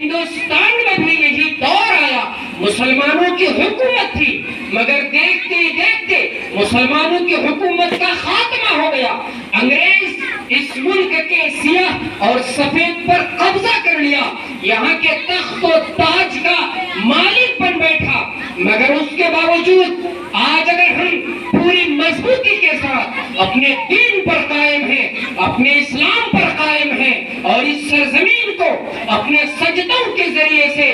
ہندوستان میں بھی یہی دور آیا، مسلمانوں کی حکومت تھی، مگر دیکھتے ہی دیکھتے مسلمانوں کی حکومت کا خاتمہ ہو گیا۔ انگریز اس ملک کے سیاہ اور سفید پر قبضہ کر لیا، یہاں کے تخت و تاج کا مالک بن بیٹھا، مگر اس کے باوجود آج اگر ہم پوری مضبوطی کے ساتھ اپنے دین پر قائم ہیں، اپنے اسلام پر قائم ہیں، اور اس سرزمین کو اپنے سجدوں کے ذریعے سے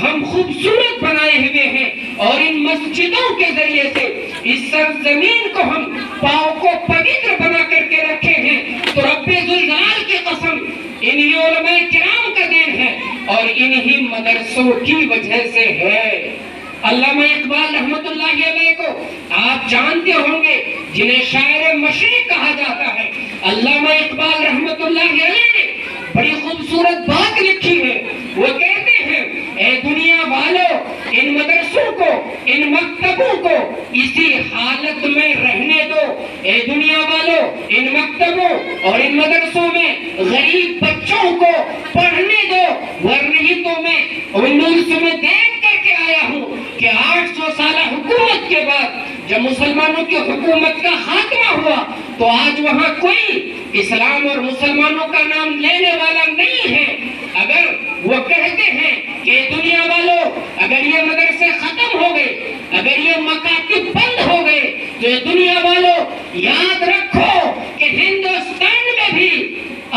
ہم خوبصورت بنائے ہوئے ہیں، اور ان مسجدوں کے ذریعے سے اس سرزمین کو ہم پاؤں کو پوتر بنا کر کے رکھے ہیں، تو رب ذوالجلال کی قسم انہی علماء کرام کا دین ہے اور انہی مدرسوں کی وجہ سے ہے۔ علامہ اقبال رحمت اللہ علیہ کو آپ جانتے ہوں گے، جنہیں شاعر مشرق کہا جاتا ہے۔ علامہ اقبال رحمت اللہ علیہ نے بڑی خوبصورت بات لکھی ہے، وہ کہتے ہیں اے دنیا والوں، ان مدرسوں کو، ان مکتبوں کو اسی حالت میں رہنے دو۔ اے دنیا والوں، ان مکتبوں اور ان مدرسوں میں غریب بچوں کو پڑھنے دو، ورنہ تو میں انیس میں دیکھ کر کے آیا ہوں کہ 800 سالہ حکومت کے بعد جب مسلمانوں کی حکومت کا خاتمہ ہوا تو آج وہاں کوئی اسلام اور مسلمانوں کا نام لینے والا نہیں ہے۔ اگر وہ کہتے ہیں کہ دنیا والوں، اگر یہ مدرسے ختم ہو گئے، اگر یہ مکاتب بند ہو گئے، تو یہ دنیا والوں یاد رکھو کہ ہندوستان میں بھی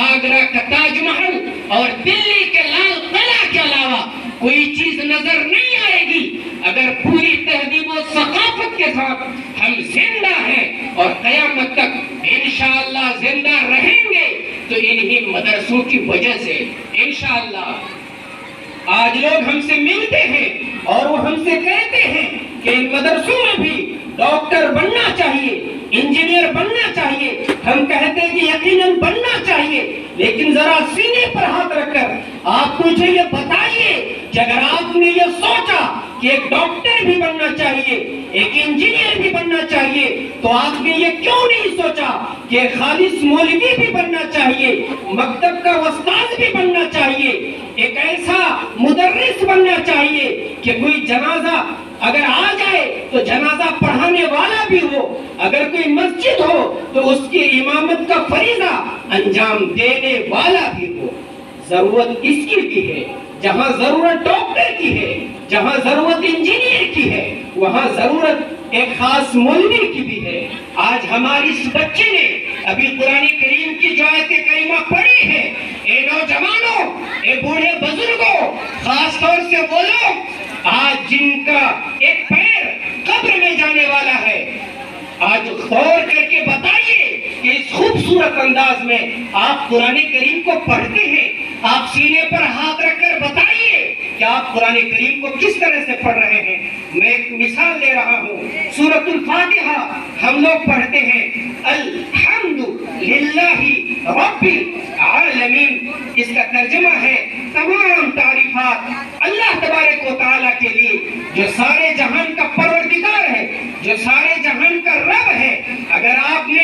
آگرہ کا تاج محل اور دلی کے لال قلعہ کے علاوہ کوئی چیز نظر نہیں آئے گی۔ اگر پوری تہذیب و ثقافت کے ساتھ ہم زندہ ہیں اور قیامت تک انشاءاللہ زندہ رہیں گے تو انہی مدرسوں کی وجہ سے انشاءاللہ۔ آج لوگ ہم سے ملتے ہیں اور وہ ہم سے کہتے ہیں کہ ان مدرسوں میں بھی ڈاکٹر بننا چاہیے، انجینئر بننا چاہیے۔ ہم کہتے ہیں کہ یقیناً بننا چاہیے، لیکن ذرا سینے پر ہاتھ رکھ کر آپ مجھے یہ بتائیے کہ اگر آپ نے یہ سوچا کہ ایک ڈاکٹر بھی بننا چاہیے، ایک انجینئر بھی بننا چاہیے، تو آپ نے یہ کیوں نہیں سوچا کہ خالص مولوی بھی بننا چاہیے، مکتب کا استاد بھی بننا چاہیے، ایک ایسا مدرس بننا چاہیے کہ کوئی جنازہ اگر آ جائے تو جنازہ پڑھانے والا بھی ہو، اگر کوئی مسجد ہو تو اس کی امامت کا فریضہ انجام دینے والا بھی ہو۔ ضرورت اس کی بھی ہے، جہاں ضرورت ڈاکٹر کی ہے، جہاں ضرورت انجینئر کی ہے، وہاں ضرورت ایک خاص مولوی کی بھی ہے۔ آج ہماری اس بچے نے ابھی قرآن کریم کی جو آیت کریمہ پڑھی ہے، اے نوجوانوں، اے بوڑھے بزرگوں، خاص طور سے وہ لوگ آج جن کا ایک پیر قبر میں جانے والا ہے، آج غور کر کے بتائیے کہ اس خوبصورت انداز میں آپ قرآن کریم کو پڑھتے ہیں، آپ سینے پر ہاتھ رکھ کر بتائیے کہ آپ قرآن کریم کو کس طرح سے پڑھ رہے ہیں۔ میں ایک مثال دے رہا ہوں، سورۃ الفاتحہ ہم لوگ پڑھتے ہیں الحمد للہ رب العالمین، اس کا ترجمہ ہے تمام تعریفات اللہ تبارک و تعالیٰ کے لیے جو سارے جہان کا پروردگار ہے، جو سارے جہان کا رب ہے۔ اگر آپ نے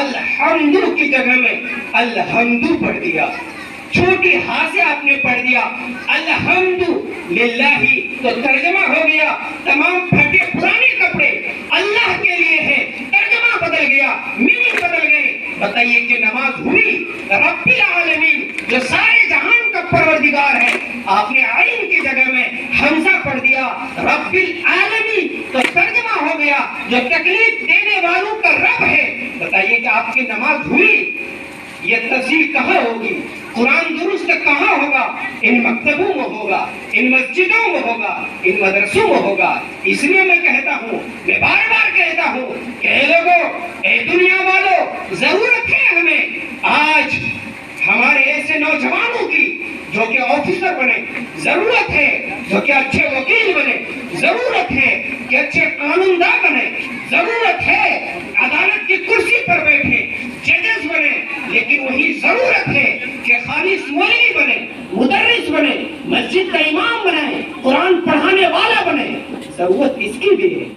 الحمد کی جگہ میں الحمد پڑھ دیا، چھوٹی ہاں سے آپ نے پڑھ دیا الحمد للہ، تو ترجمہ ہو گیا تمام پھٹے پرانے کپڑے اللہ کے لیے ہیں، ترجمہ بدل گیا، میننگ بدل گئے۔ بتائیے کہ نماز ہوئی؟ رب العالمین جو سارے جہان کا پروردگار ہے، آپ نے عین کی جگہ میں حمزہ پڑھ دیا رب العالمین، تو ترجمہ ہو گیا جو تکلیف دینے والوں کا رب ہے۔ بتائیے کہ آپ کی نماز ہوئی؟ یہ تفصیل کہاں ہوگی؟ قرآن درست کہاں ہوگا؟ ان مکتبوں میں ہوگا، ان مسجدوں میں ہوگا، ان مدرسوں میں ہوگا۔ اس لیے میں کہتا ہوں، میں بار بار کہتا ہوں کہ اے لوگوں، اے دنیا والوں، ضرورت ہے ہمیں آج ہمارے ایسے نوجوانوں کی جو کہ آفیسر بنے، ضرورت ہے جو کہ اچھے وکیل بنے، ضرورت ہے کہ اچھے قانون داں بنے، ضرورت ہے عدالت کی کرسی پر بیٹھے، ججز بنے، لیکن وہی ضرورت ہے کہ خالص مولوی بنے، مدرس بنے، مسجد کا امام بنے، قرآن پڑھانے والا بنے۔ ضرورت اس کی بھی ہے۔